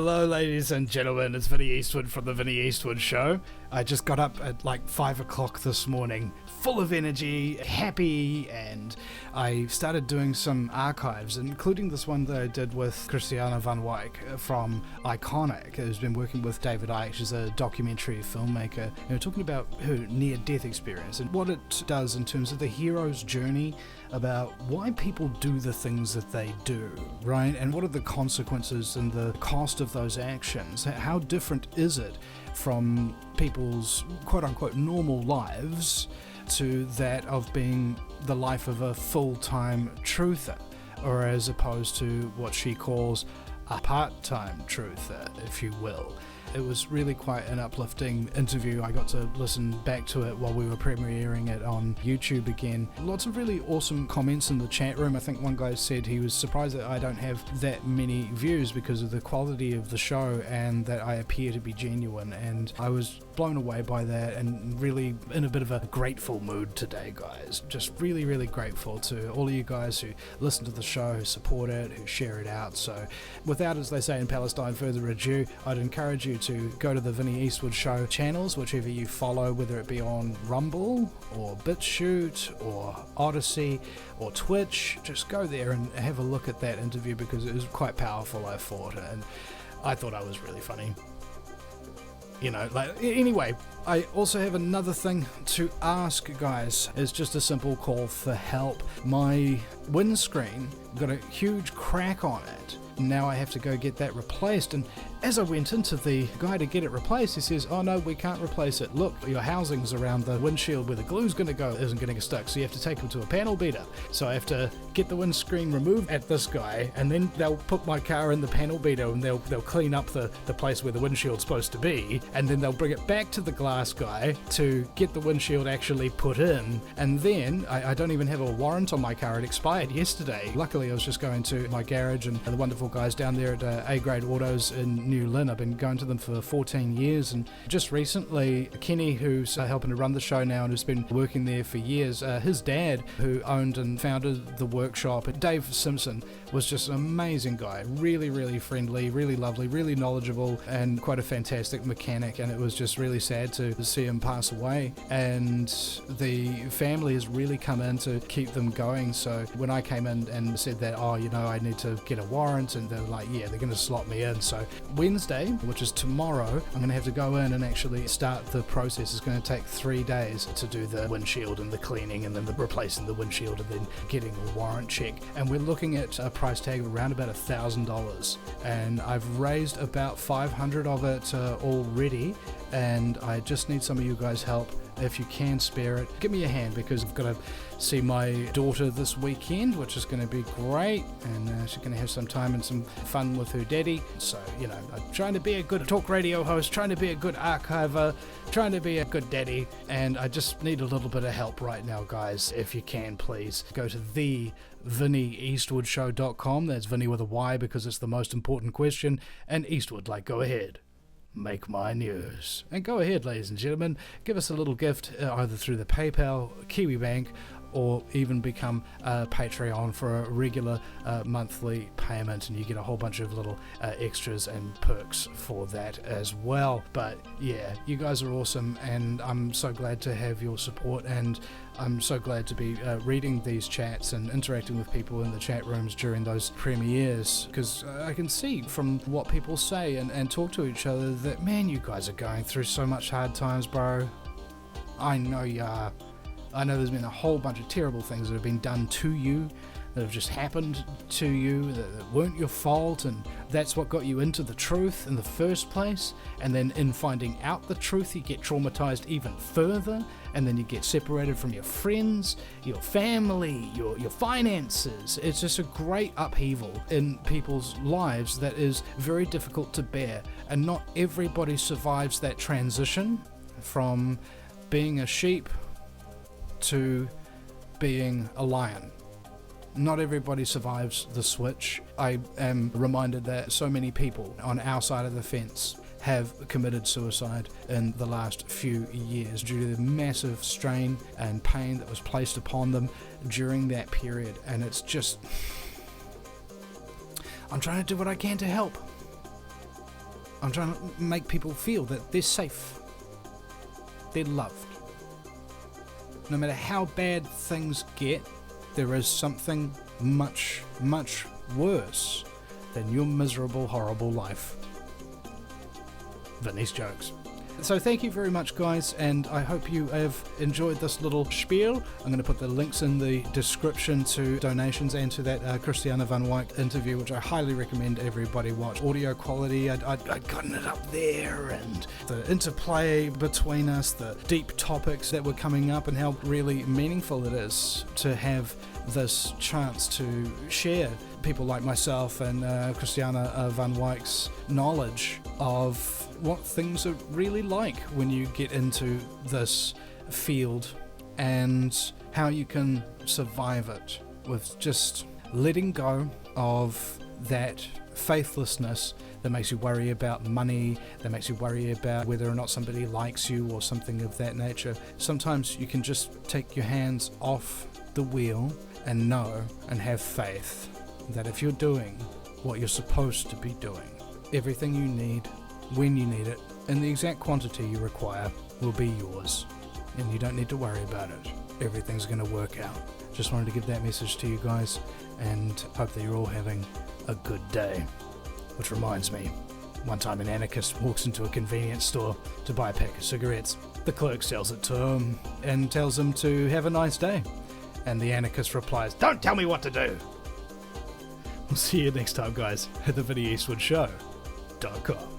Hello ladies and gentlemen, it's Vinny Eastwood from the Vinny Eastwood Show. I just got up at like 5 o'clock this morning, full of energy, happy, and I started doing some archives, including this one that I did with Christiana Van Wyk from Iconic, who's been working with David Icke. She's a documentary filmmaker, talking about her near-death experience and what it does in terms of the hero's journey, about why people do the things that they do, right? And what are the consequences and the cost of those actions? How different is it from people's quote-unquote normal lives to that of being the life of a full-time truther, or as opposed to what she calls a part-time truther, if you will. It was really quite an uplifting interview. I got to listen back to it while we were premiering it on YouTube again. Lots of really awesome comments in the chat room. I think one guy said he was surprised that I don't have that many views because of the quality of the show and that I appear to be genuine, and I was blown away by that and really in a bit of a grateful mood today, guys. Just really, really grateful to all of you guys who listen to the show, who support it, who share it out. So without, as they say in Palestine, further ado, I'd encourage you to go to the Vinny Eastwood Show channels, whichever you follow, whether it be on Rumble or BitChute or Odyssey or Twitch. Just go there and have a look at that interview because it was quite powerful, I thought, and I thought I was really funny. Anyway, I also have another thing to ask, guys. It's just a simple call for help. My windscreen got a huge crack on it. Now I have to go get that replaced, and as I went into the guy to get it replaced, he says, oh no, we can't replace it. Look, your housings around the windshield where the glue's going to go isn't going to get stuck, so you have to take them to a panel beater. So I have to get the windscreen removed at this guy, and then they'll put my car in the panel beater and they'll clean up the place where the windshield's supposed to be, and then they'll bring it back to the glass guy to get the windshield actually put in. And then I don't even have a warrant on my car. It expired yesterday. Luckily I was just going to my garage and the wonderful guys down there at A-Grade Autos in New Lynn. I've been going to them for 14 years, and just recently Kenny, who's helping to run the show now and who's been working there for years, his dad, who owned and founded the workshop, Dave Simpson, was just an amazing guy, really, really friendly, really lovely, really knowledgeable, and quite a fantastic mechanic. And it was just really sad to see him pass away, and the family has really come in to keep them going. So when I came in and said that, I need to get a warrant, and they were like, yeah, they're going to slot me in. So Wednesday, which is tomorrow, I'm going to have to go in and actually start the process. It's going to take 3 days to do the windshield and the cleaning and then the replacing the windshield and then getting a warrant check. And we're looking at a price tag of around about $1,000. And I've raised about 500 of it already, and I just need some of you guys' help. If you can spare it, give me a hand, because I've got to see my daughter this weekend, which is going to be great, and she's going to have some time and some fun with her daddy. So, I'm trying to be a good talk radio host, trying to be a good archiver, trying to be a good daddy, and I just need a little bit of help right now, guys. If you can, please go to thevinnyeastwoodshow.com. That's Vinny with a Y because it's the most important question, and Eastwood, like go ahead. Make my news. And go ahead, ladies and gentlemen, give us a little gift either through the PayPal, Kiwi Bank, or even become a Patreon for a regular monthly payment, and you get a whole bunch of little extras and perks for that as well. But yeah, you guys are awesome, and I'm so glad to have your support, and I'm so glad to be reading these chats and interacting with people in the chat rooms during those premieres, because I can see from what people say and talk to each other that, man, you guys are going through so much hard times, bro. I know you are. I know there's been a whole bunch of terrible things that have been done to you, that have just happened to you, that weren't your fault, and that's what got you into the truth in the first place. And then in finding out the truth, you get traumatized even further, and then you get separated from your friends, your family, your finances. It's just a great upheaval in people's lives that is very difficult to bear, and not everybody survives that transition from being a sheep to being a lion. Not everybody survives the switch. I am reminded that so many people on our side of the fence have committed suicide in the last few years due to the massive strain and pain that was placed upon them during that period. And it's just, I'm trying to do what I can to help. I'm trying to make people feel that they're safe. They're loved. No matter how bad things get, there is something much, much worse than your miserable, horrible life. Vinny's jokes. So thank you very much, guys, and I hope you have enjoyed this little spiel. I'm going to put the links in the description to donations and to that Christiana Van Wyk interview, which I highly recommend everybody watch. Audio quality, I'd gotten it up there, and the interplay between us, the deep topics that were coming up, and how really meaningful it is to have this chance to share people like myself and Christiana Van Wyk's knowledge of what things are really like when you get into this field and how you can survive it with just letting go of that faithlessness that makes you worry about money, that makes you worry about whether or not somebody likes you or something of that nature. Sometimes you can just take your hands off the wheel and know and have faith that if you're doing what you're supposed to be doing, everything you need, when you need it, in the exact quantity you require, will be yours. And you don't need to worry about it. Everything's going to work out. Just wanted to give that message to you guys, and hope that you're all having a good day. Which reminds me, one time an anarchist walks into a convenience store to buy a pack of cigarettes. The clerk sells it to him and tells him to have a nice day. And the anarchist replies, "Don't tell me what to do." We'll see you next time, guys, at the Vinny Eastwood Show.com.